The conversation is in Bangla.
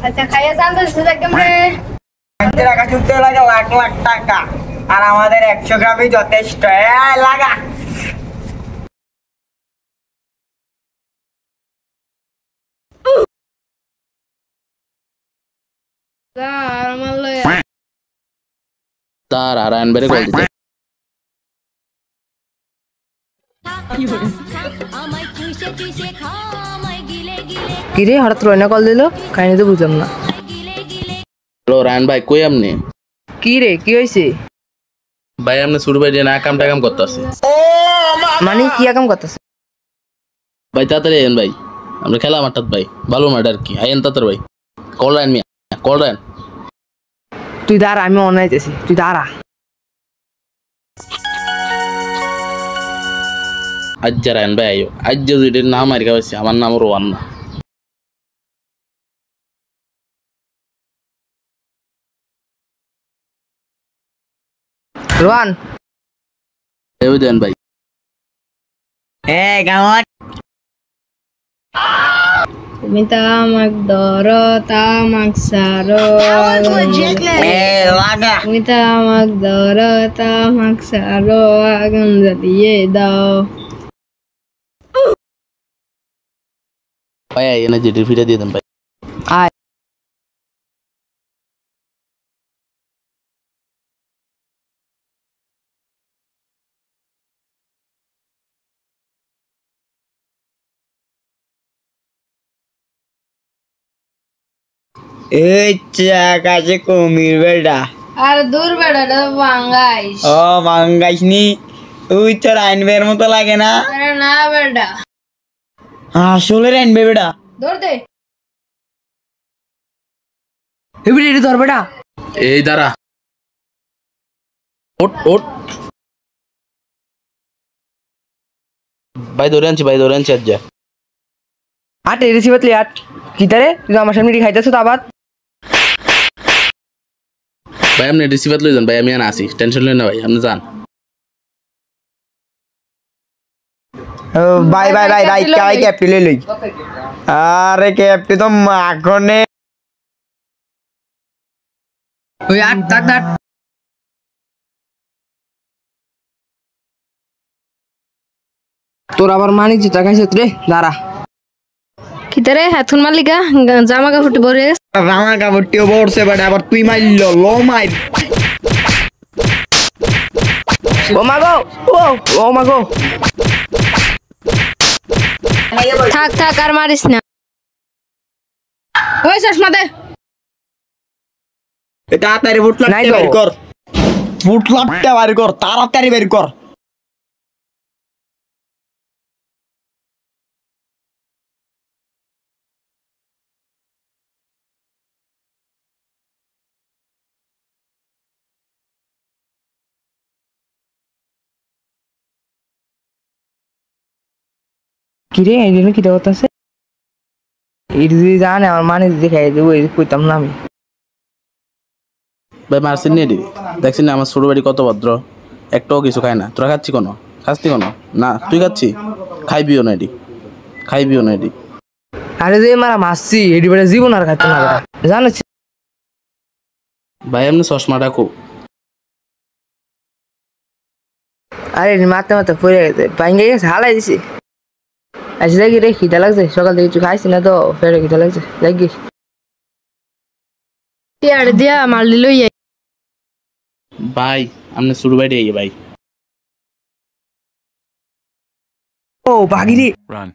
আচ্ছা খাইয়া চান তো সুদা কেমনে টাকা চুলতে লাগে লাখ লাখ টাকা আর আমাদের 100 গ্রামই যথেষ্ট লাগা আর মারলো তার আরায়ন বেরে কল দিতে কিরে হঠাৎ রয়না কল দিল কাহিনী তো বুঝলাম না। হ্যালো রায়ন ভাই কই আপনি? কি রে কি হয়েছে? ভাই আপনি শুরু ভাই না কাম টাকাম করতে আছে মানে কি কাম করতেছে? ভাই তাড়াতাড়ি আইন ভাই আমরা খেলা মাঠাত ভাই ভালো মাঠ আর কি আইন তাড়াতাড়ি ভাই কল রায়ন মিয়া কল রায়ন তুই দাঁড়া আমি অনাইতেছি তুই দাঁড়া। আজ রায়ন ভাই আইও আজ যদি নাম আর খাওয়াইছে আমার নাম রোয়ান না রোহান এই দেন ভাই গাওয়াত তুমি তামাক ধরো তামাক সারো লাগা তুমি তামাক ধরো তামাক সারো আগুন জ্বালিয়ে দাও ভাই এনে যেটির ফিরে দিয়ে দেন ভাই আয় এই কাছে কুমির বেটা আর দূর বেড়াটা বাঙ্গাইস ও মাঙ্গাইসনি তুই তো রাইনবের মতো লাগে না আরে না বেড়া আসলে রাইনবে বেটা দৌড় দে এবারে এটা ধর বেটা এই দাঁড়া ওট ওট ভাই ধরে আনছি আজ যা আট এরিসি বাতলি আট কি তারে তুই আমার সামনে খাইতেছো তো আবার ভাই আপনি রিসিভার লই যান ভাই আমি আসি টেনশন লই না ভাই আপনি যান বাই বাই বাই বাই কাই ক্যাপটি লই লই আরে ক্যাপটি তো মাখনে ওই আট তাক আট তোর আবার মানি জুতা খাইছে রে দাঁড়া কিতারে হাতুন মালিকা জামা কাপড় ভরে গেছে রামা কাপড়টিও বড়ছে বেটা আবার তুই মাইল লো মাইল ও মাগো ও মাগো থাক থাক আর মারিস না ওই চশমা দে তাড়াতাড়ি ফুটলাট নাই তো। বের কর ফুটলাটটা বের কর তাড়াতাড়ি বের কর কিরে এই জন্য কি দেওয়া আছে এটা যদি জানে আমার মানে যদি খাই দেবো এই কইতাম না আমি ভাই মারছেন নিয়ে দিবি দেখছেন না আমার ছোট বাড়ি কত ভদ্র একটাও কিছু খায় না তোরা খাচ্ছি কোনো খাচ্ছি কোনো না তুই খাচ্ছি খাইবিও না এটি খাইবিও না এটি আরে যে মারা মারছি এটি বেটা জীবন আর খাইতো না বেটা জানিস ভাই আপনি চশমাটা খুব আরে মারতে মারতে পড়ে গেছে ভাঙ্গে গেছে হালাই দিছি আচ্ছা দেখি রে খিদা লাগছে সকাল থেকে কিছু খাইছি না তো ফেরে খিদা লাগছে দেখি টিয়ার দিয়া মারলি লই আই ভাই আপনি ছোট বাড়ি ভাই ও বাগিরি Run.